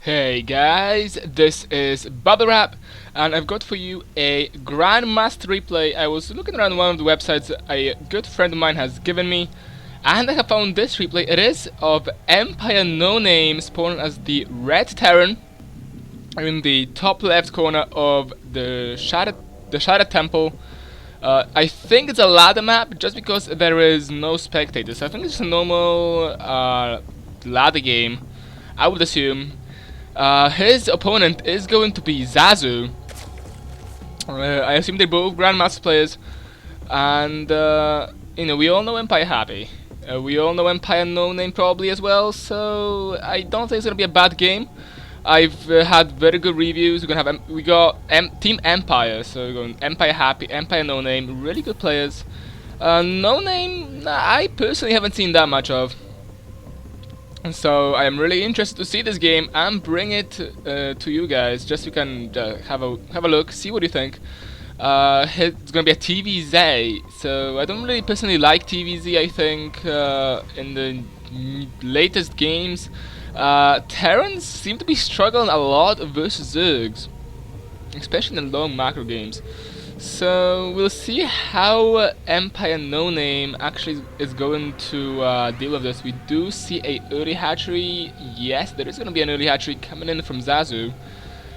Hey guys, this is Bubble Wrap, and I've got for you a Grandmaster replay. I was looking around one of the websites a good friend of mine has given me, and I have found this replay. It is of EmpireNoName spawning as the Red Terran in the top left corner of the Shattered Temple. I think it's a ladder map just because there is no spectators. I think it's a normal ladder game, I would assume. His opponent is going to be Zazu. I assume they're both Grandmaster players, and we all know Empire Happy. We all know EmpireNoName probably as well, so I don't think it's gonna be a bad game. I've had very good reviews. We got Team Empire, so we're going Empire Happy, EmpireNoName, really good players. No Name, I personally haven't seen that much of. So I am really interested to see this game and bring it to you guys, just so you can have a look, see what you think. It's gonna be a TVZ, so I don't really personally like TVZ. I think in the latest games, Terrans seem to be struggling a lot versus Zergs, especially in the long macro games. So we'll see how EmpireNoName actually is going to deal with this. We do see a early hatchery. Yes, there is going to be an early hatchery coming in from Zazu.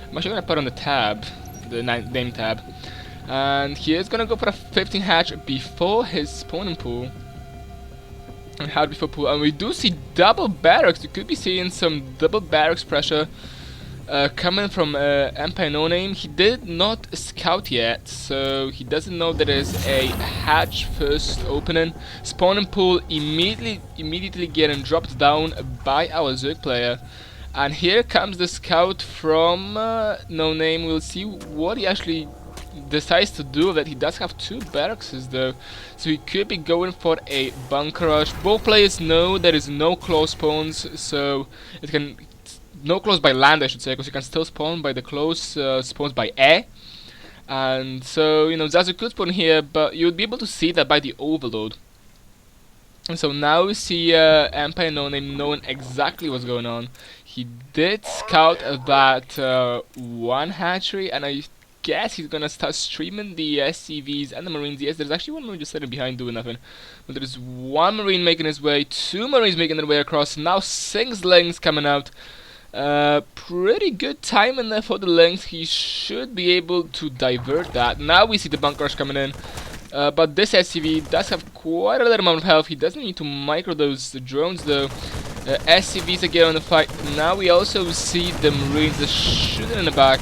I'm actually going to put on the tab, the name tab. And he is going to go for a 15 hatch before his spawning pool. And hatch before pool. And we do see double barracks. You could be seeing some double barracks pressure coming from EmpireNoName. He did not scout yet, so he doesn't know there is a hatch first opening. Spawning pool immediately getting dropped down by our Zerg player. And here comes the scout from NoName. We'll see what he actually decides to do with it. He does have two barracks though, so he could be going for a bunker rush. Both players know there is no close spawns, so it can no close by land, I should say, because you can still spawn by the close spawns by air. And so, Zazu could spawn here, but you would be able to see that by the overload. And so now we see EmpireNoName knowing exactly what's going on. He did scout that one hatchery, and I guess he's gonna start streaming the SCVs and the Marines. Yes, there's actually one Marine just sitting behind doing nothing. But there's one Marine making his way, two Marines making their way across. Now 6 Lings coming out. Pretty good timing there for the length. He should be able to divert that. Now we see the bunker rush coming in, but this SCV does have quite a little amount of health. He doesn't need to micro those drones though. SCVs are getting on the fight. Now we also see the Marines just shooting in the back,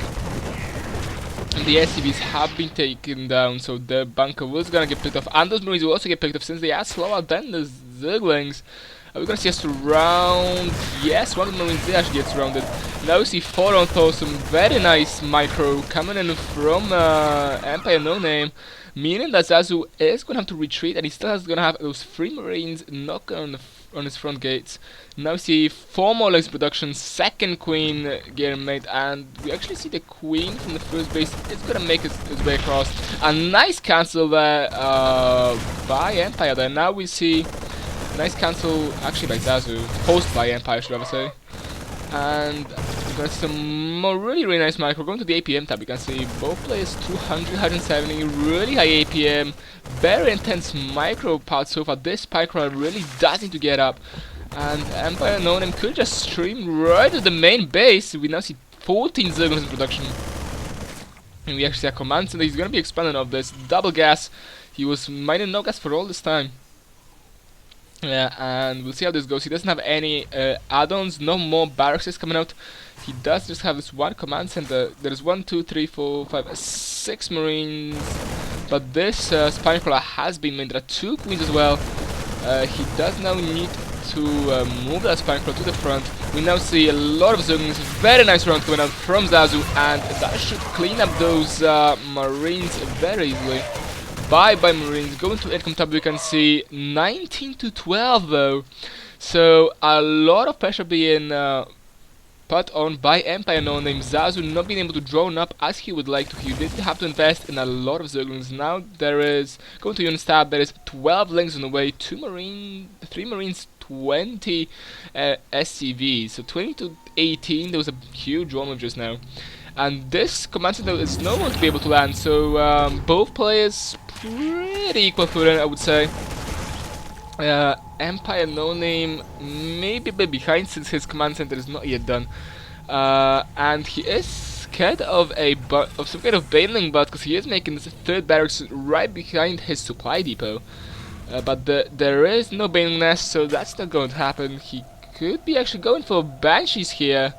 and the SCVs have been taken down, so the bunker was gonna get picked off, and those Marines will also get picked off since they are slower than the Zerglings. We're gonna see a surround. Yes, one of the Marines did actually get surrounded. Now we see 4 on 4, some very nice micro coming in from EmpireNoName, meaning that Zazu is gonna have to retreat, and he still has gonna have those 3 Marines knocking on his front gates. Now we see 4 more legs production, second queen getting made, and we actually see the queen from the first base is gonna make his way across. A nice cancel there by Empire there. Now we see nice cancel actually by Zazu, post by Empire should I ever say. And we're gonna see some more really nice micro. Going to the APM tab, you can see both players 200, 170, really high APM, very intense micro part so far. This micro really does need to get up, and EmpireNoName could just stream right to the main base. We now see 14 Zerglings in production, and we actually see a command center. He's gonna be expanding of this double gas. He was mining no gas for all this time. Yeah, and we'll see how this goes. He doesn't have any add-ons, no more barracks coming out. He does just have this one command center. There's 1, 2, 3, 4, 5, 6 Marines, but this spine crawler has been made. There are 2 queens as well. He does now need to move that spine crawler to the front. We now see a lot of Zerglings. Very nice round coming out from Zazu, and that should clean up those Marines very easily. Bye Marines. Going to income tab, we can see 19 to 12 though, so a lot of pressure being put on by EmpireNoName. Zazu not being able to drone up as he would like to. He did have to invest in a lot of Zerglings. Now there is, going to units tab, there is 12 links on the way, 3 Marines, 20 SCVs. So 20 to 18, there was a huge one move just now. And this command center is no one to be able to land, so both players pretty equal footing, I would say. EmpireNoName maybe a bit behind since his command center is not yet done. And he is scared of some kind of bailing bot, because he is making this third barracks right behind his supply depot. But there is no bailing nest, so that's not going to happen. He could be actually going for banshees here.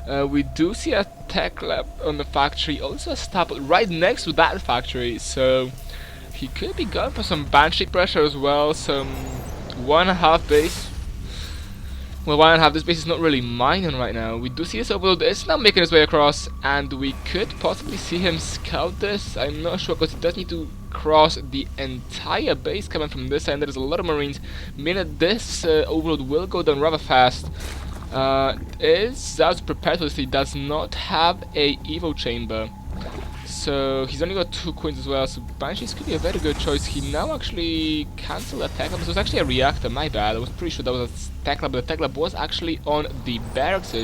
We do see a tech lab on the factory, also a stop right next to that factory, so he could be going for some banshee pressure as well. Some 1.5 base. Well, 1.5, this base is not really mining right now. We do see this overload is now making his way across, and we could possibly see him scout this. I'm not sure, because he does need to cross the entire base coming from this side, and there's a lot of marines, meaning that this overload will go down rather fast. Is Zazu prepared for this? He does not have a Evo chamber, so he's only got 2 coins as well, so Banshees could be a very good choice. He now actually cancelled a tech lab. This was actually a reactor, my bad. I was pretty sure that was a tech lab, but the tech lab was actually on the barracks.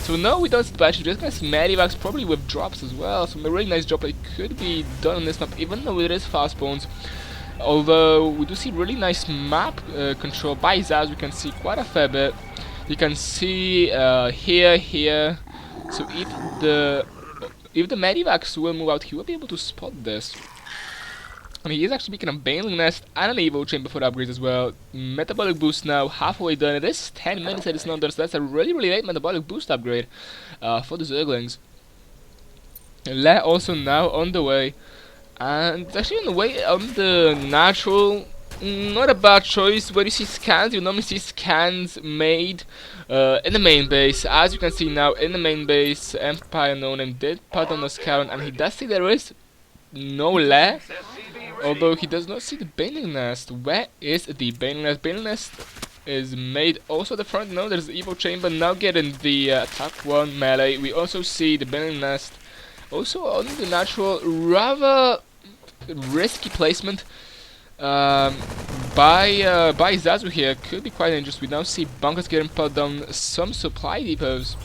So no, we don't see the Banshees, we're just gonna see Medivacs, probably with drops as well. So a really nice drop that could be done on this map, even though it is fast spawns. Although we do see really nice map control by Zazu. We can see quite a fair bit. You can see here. So if the Medivacs will move out, he will be able to spot this. And he is actually making a Bailing Nest and an Evo Chamber for upgrades as well. Metabolic Boost now halfway done. It is 10 minutes that it's not done, so that's a really late Metabolic Boost upgrade for the Zerglings. Le also now on the way. And it's actually on the way on the natural. Not a bad choice. When you see scans, you normally see scans made in the main base. As you can see now, in the main base, EmpireNoName did put on the scout, and he does see there is no Le, although he does not see the Bailing Nest. Where is the Bailing Nest? Bailing Nest is made also at the front. No, there's the Evo Chamber now getting the attack 1 melee. We also see the Bailing Nest also on the natural. Rather risky placement by Zazu here. Could be quite dangerous. We now see bunkers getting put down, some supply depots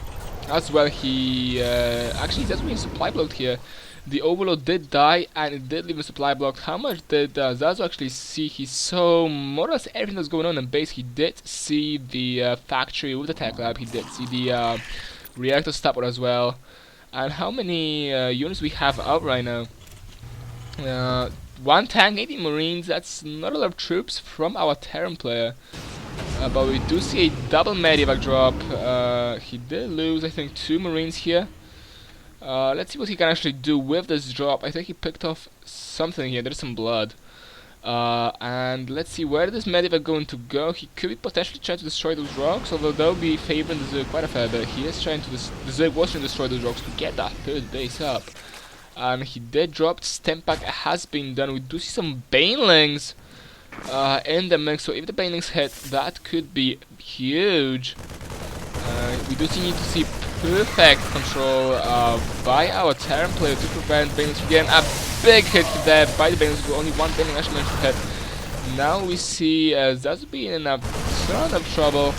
as well. He actually Zazu being supply blocked here. The overload did die, and it did leave a supply blocked. How much did Zazu actually see? He saw more or less everything that's going on in base. He did see the factory with the tech lab. He did see the reactor stopper as well. And how many units we have out right now? 1 tank, 80 marines. That's not a lot of troops from our Terran player. But we do see a double Medivac drop. He did lose, I think, 2 marines here. Let's see what he can actually do with this drop. I think he picked off something here. There's some blood. And let's see, where is this Medivac going to go? He could be potentially trying to destroy those rocks, although they'll be favoring the Zerg quite a fair bit. He is trying to the Zerg was trying to destroy those rocks to get that 3rd base up. And he did drop. Stem pack has been done. We do see some Banelings in the mix, so if the Banelings hit, that could be huge. We do need to see perfect control by our Terran player to prevent Banelings from getting a big hit there by the Banelings. Only 1 Baneling actually managed to hit. Now we see Zazu being in a ton of trouble.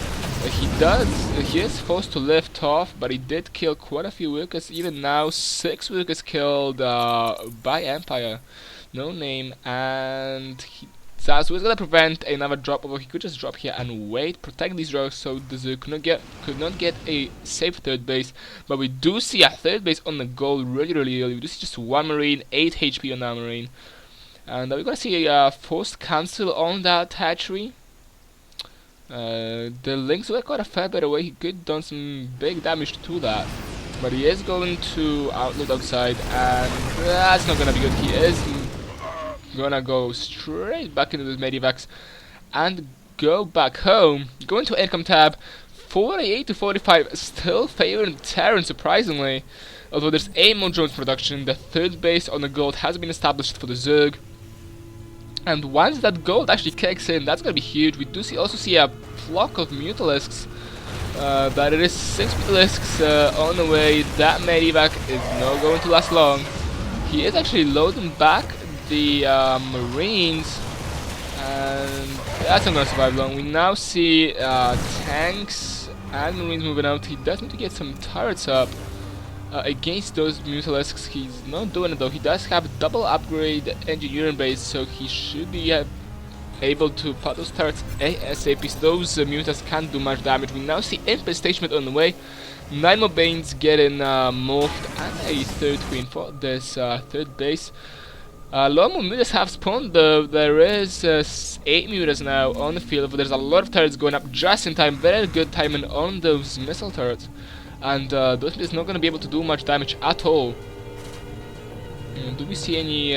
He is forced to lift off, but he did kill quite a few workers. Even now, 6 workers killed by EmpireNoName, and Zazu is gonna prevent another drop, although he could just drop here and wait, protect these rocks so the Zerg could not get a safe 3rd base. But we do see a 3rd base on the goal really early. We do see just 1 marine, 8 HP on that marine, and we're gonna see a forced cancel on that hatchery. The links were quite a fair bit away. He could done some big damage to that, but he is going to outload outside, and that's not gonna be good. He is gonna go straight back into the Medivacs and go back home. Going to income tab, 48 to 45, still favoring Terran surprisingly. Although there's 8 more drones production, the 3rd base on the gold has been established for the Zerg. And once that gold actually kicks in, that's gonna be huge. We do also see a flock of Mutalisks. But it is 6 Mutalisks on the way. That Medivac is not going to last long. He is actually loading back the Marines, And that's not gonna survive long. We now see tanks and marines moving out. He does need to get some turrets up against those Mutalisks. He's not doing it though. He does have double upgrade engineering base, so he should be able to put those turrets ASAP. So those Mutas can't do much damage. We now see infestation on the way. 9 more Banes getting morphed, and a third queen for this third base. A lot more mutas have spawned though. There is 8 mutas now on the field, but there's a lot of turrets going up just in time. Very good timing on those missile turrets. And those mutas not going to be able to do much damage at all. Do we see any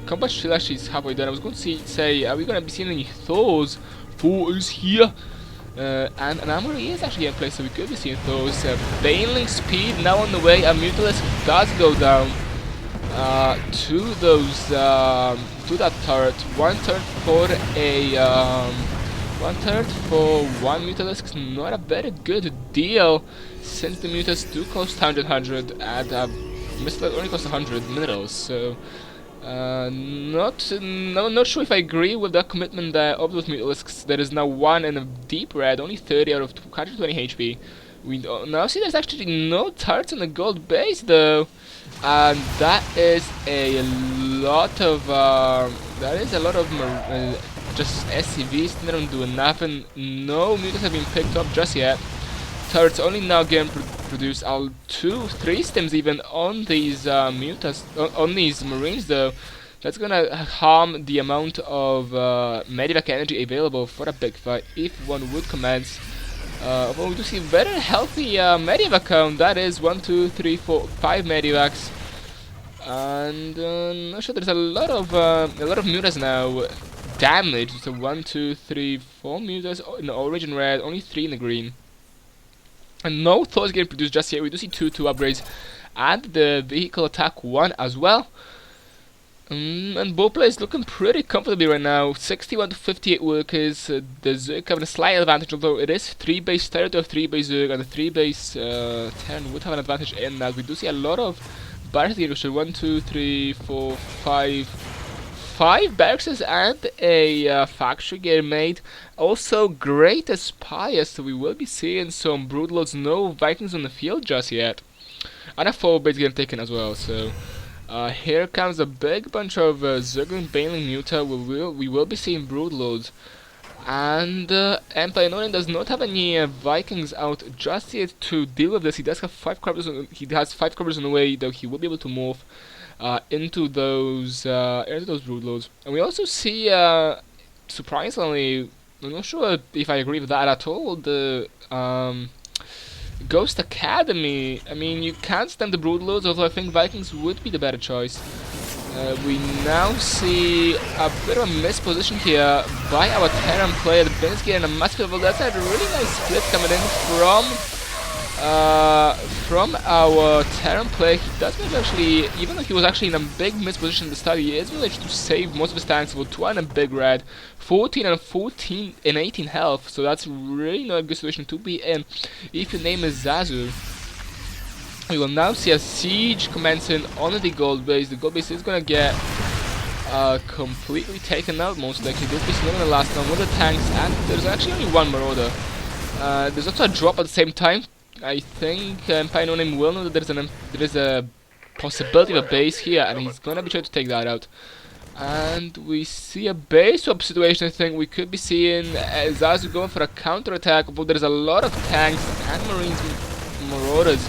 combat shield? Actually is halfway done. I was going to say, are we going to be seeing any Thors? Thor is here. And an armory is actually in place, so we could be seeing Thors. Baneling speed now on the way. A Mutalisk does go down. To those to that turret. One turret for one Mutalisk is not a very good deal, since the mutas do cost 100 and missile only costs 100 minerals. So not sure if I agree with that commitment there of those Mutalisks. There is now one in a deep red, only 30 out of 220 HP. We now see there's actually no turrets on the gold base though, and that is a lot of just SCVs. They don't do nothing. No mutas have been picked up just yet. Turrets only now getting produced. 3 stems even on these mutas, on these marines though. That's gonna harm the amount of medivac energy available for a big fight if one would commence. Well, we do see very healthy medivac count. That is 1, 2, 3, 4, 5 medivacs, and not sure. There's a lot of mutas now damaged. So 1, 2, 3, 4 mutas in the orange and red, only 3 in the green, and no Thors getting produced just yet. We do see 2 upgrades, and the vehicle attack 1 as well. And both players looking pretty comfortably right now. 61 to 58 workers. The Zerg having a slight advantage, although it is 3 base territory of 3 base Zerg, and the 3 base Terran would have an advantage in that. We do see a lot of barracks getting destroyed. 1, 2, 3, 4, 5 barracks and a factory getting made. Also great Aspire, so we will be seeing some Broodlords. No Vikings on the field just yet, and a 4 base getting taken as well. So here comes a big bunch of Zerg and Baneling Muta. We will be seeing Broodlords, and EmpireNoName does not have any Vikings out just yet to deal with this. He does have 5 corpses. He has 5 corpses on the way, though he will be able to morph into those Broodlords. And we also see, surprisingly, I'm not sure if I agree with that at all, the Ghost Academy. I mean, you can't stand the Broodlords, although I think Vikings would be the better choice. We now see a bit of a misposition here by our Terran player. The Ben's getting a massive level. That's a really nice split coming in from our Terran player. He does manage actually, even though he was actually in a big misposition at the start, he is managed to save most of his tanks with 2 and a big red, 14 and 14 and 18 health. So that's really not a good situation to be in if your name is Zazu. We will now see a siege commencing on the gold base. The gold base is gonna get completely taken out most likely. This base is not gonna last long with the tanks, and there's actually only 1 marauder. There's also a drop at the same time. I think EmpireNoName will know that there is a possibility of a base here, and he's gonna be trying to take that out. And we see a base swap situation. I think we could be seeing Zazu going for a counter attack, but there's a lot of tanks and marines, marauders.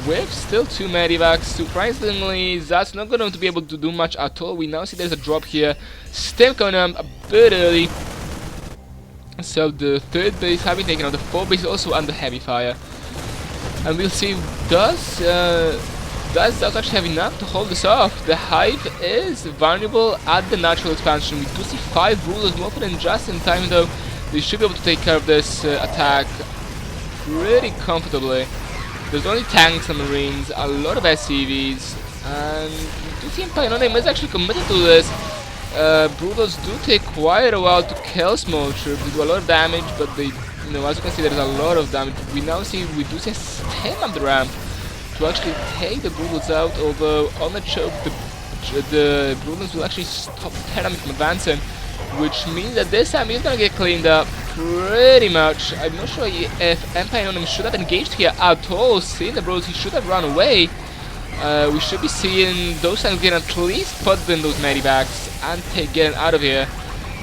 With still 2 medivacs. Surprisingly, Zazu's not going to be able to do much at all. We now see there's a drop here. Stem coming up a bit early. So the 3rd base having taken out. The 4th base is also under heavy fire. And we'll see, does Zazu actually have enough to hold this off? The hive is vulnerable at the natural expansion. We do see 5 rulers morphing in just in time though. They should be able to take care of this attack pretty comfortably. There's only tanks and marines, a lot of SCVs, and we do see EmpireNoName is actually committed to this. Broodlords do take quite a while to kill small troops. They do a lot of damage, but they, as you can see, there's a lot of damage. We do see a stem on the ramp to actually take the Broodlords out, although on the choke, the Broodlords will actually stop Terran from advancing. which means that this time he's gonna get cleaned up pretty much. I'm not sure if EmpireNoName should have engaged here at all. Seeing the bros, he should have run away. We should be seeing those tanks getting at least put in those medivacs and getting out of here.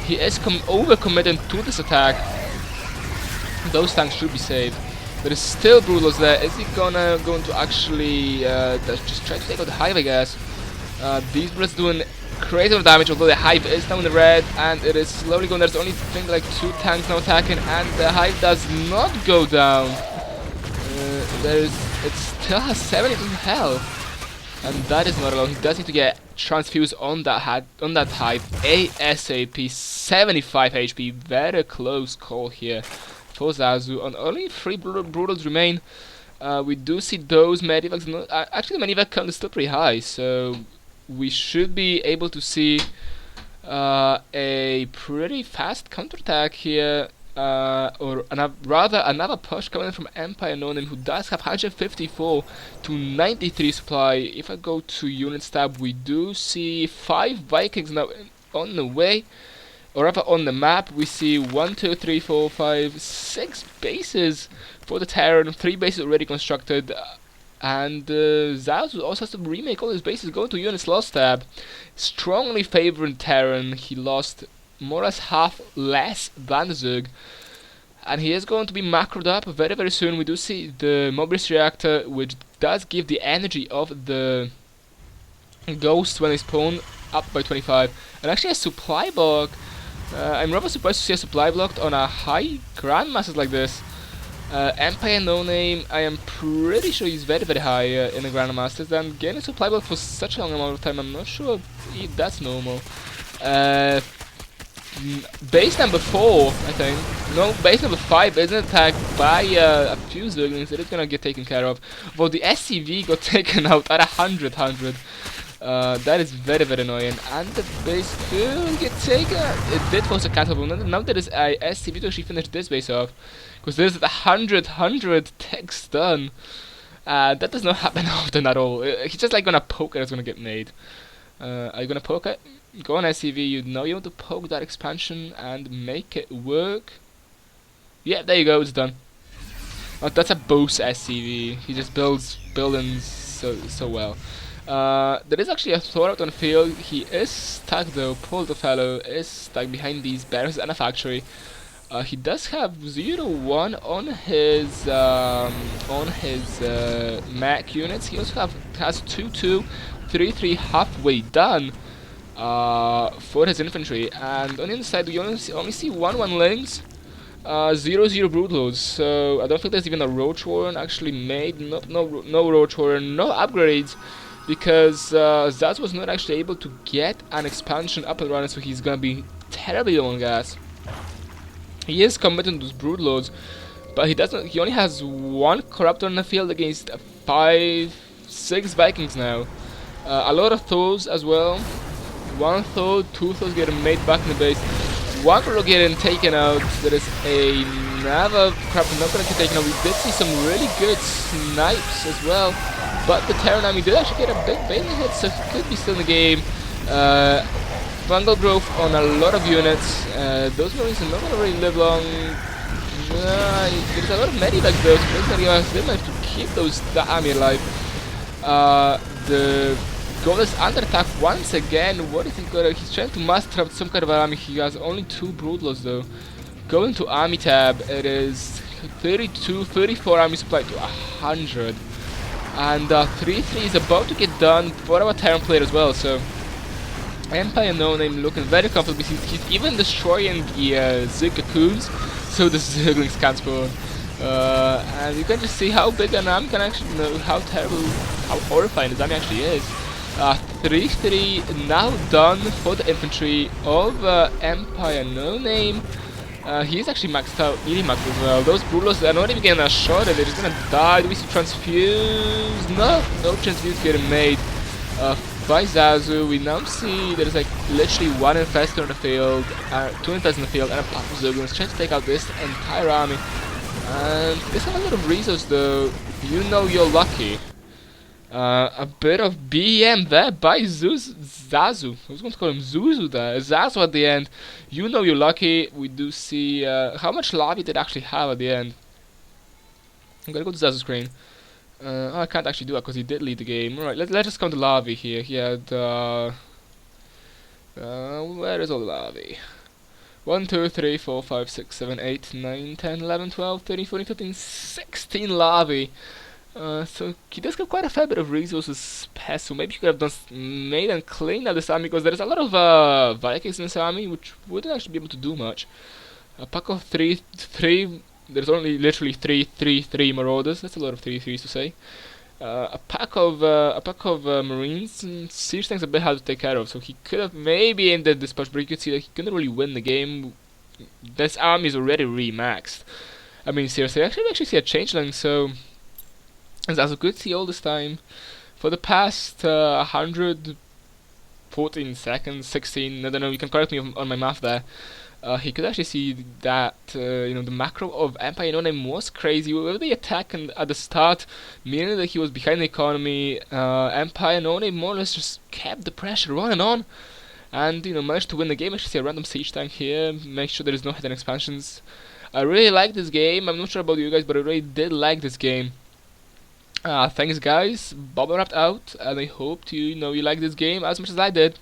He is overcommitting to this attack. Those tanks should be saved. There is still Brutals there. Is he going to actually just try to take out the Hive, I guess? These Brutes doing crazy amount of damage, although the Hive is now in the red, and it is slowly going. There's only, I think, like 2 tanks now attacking, and the Hive does not go down. It still has 70% health, and that is not alone. He does need to get transfused on that Hive ASAP. 75 HP, very close call here for Zazu. On only 3 Brutals remain. We do see those medivacs. Actually, the medivac count is still pretty high, so we should be able to see a pretty fast counterattack here, or rather another push coming in from EmpireNoName, who does have 154 to 93 supply. If I go to unit stab, we do see 5 Vikings now on the way, or rather on the map. We see 1, 2, 3, 4, 5, 6 bases for the Terran, 3 bases already constructed. And Zazu also has to remake all his bases, going to units lost tab. Strongly favoring Terran. He lost more or less half less than the Zug. And he is going to be macroed up very, very soon. We do see the Mobilis reactor, which does give the energy of the Ghost when they spawn up by 25. And actually a supply block. I'm rather surprised to see a supply block on a high Grandmaster like this. EmpireNoName, I am pretty sure he's very, very high in the Grandmasters, and getting a supply block for such a long amount of time, I'm not sure if that's normal. Base number 4, I think. No, base number 5 isn't attacked by a few Zerglings. It is gonna get taken care of. Well, the SCV got taken out at 100. That is very, very annoying. And the base could get taken. It did force a cancel, but now there is a SCV to actually finish this base off. Because there's the 100 tech stun. That does not happen often at all. He's just like gonna poke it, it's gonna get made. Are you gonna poke it? Go on SCV, you know you want to poke that expansion and make it work. Yeah, there you go, it's done. Oh, that's a boss SCV. He just builds buildings so well. There is actually a Thor out on the field. He is stuck though. Poor little fellow is stuck behind these barracks and a factory. He does have 0-1 on his mech units. He also has 2-2, 3-3 halfway done for his infantry. And on the inside we only see 1-1 links, 0-0 brutals. So I don't think there's even a roach warren actually made. No roach warren, no upgrades. Because Zazu was not actually able to get an expansion up and running, so he's gonna be terribly low on gas. He is committing those brood loads, but he doesn't. He only has 1 corruptor in the field against 5, 6 Vikings now. A lot of Thors as well. 1 Thor, 2 Thors getting made back in the base. 1 Thor getting taken out. There is another corruptor not gonna get taken out. We did see some really good snipes as well. But the Terran army did actually get a big bailey hit, so he could be still in the game. Fungal growth on a lot of units. Those marines are not going to really live long. There's a lot of medivacs though, so they managed to keep that army alive. The goal is under attack once again. What is he going to? He's trying to muster up some kind of army. He has only 2 Broodlords though. Going to army tab, it is 32, 34 army supply to 100. And 3-3 is about to get done for our Terran player as well, so EmpireNoName looking very comfortable. He's even destroying the Zerg cocoons, so the Zerglings can't spawn. And you can just see how big an army can actually, how terrible, how horrifying this army actually is. 3-3 now done for the infantry of EmpireNoName. He's actually maxed out, nearly maxed as well. Those Brutals are not even getting a shot at it, they're just gonna die. Do we see transfuse? No transfuse getting made by Zazu. We now see there's like literally 1 infestor in the field, 2 infestors in the field, and a pack of Zerglings trying to take out this entire army. And they have a lot of resources though. You know you're lucky. A bit of BM there by Zazu. I was going to call him Zuzu there. Zazu at the end. You know you're lucky. We do see how much lobby did actually have at the end. I'm gonna go to Zazu's screen. I can't actually do that because he did lead the game. Alright, let's just count the lobby here. He had where is all the lobby? 1, 2, 3, 4, 5, 6, 7, 8, 9, 10, 11, 12, 13, 14, 15, 16 lobby. So he does get quite a fair bit of resources spare, so maybe he could have made and cleaned up this army, because there's a lot of Vikings in this army, which wouldn't actually be able to do much. A pack of three, there's only literally three Marauders. That's a lot of 3/3s to say. A pack of Marines, and siege tanks a bit hard to take care of, so he could have maybe ended this push, but you could see that he couldn't really win the game. This army is already re-maxed. I mean, seriously, I actually see a changeling, so as we could see all this time, for the past 114 seconds, 16, I don't know, you can correct me on my math there, he could actually see that, the macro of EmpireNoName was crazy. With the attack at the start, meaning that he was behind the economy, EmpireNoName more or less just kept the pressure on, and, managed to win the game. Actually see a random siege tank here, make sure there is no hidden expansions. I really like this game. I'm not sure about you guys, but I really did like this game. Thanks guys, Bubble Wrapped out, and I hope you like this game as much as I did.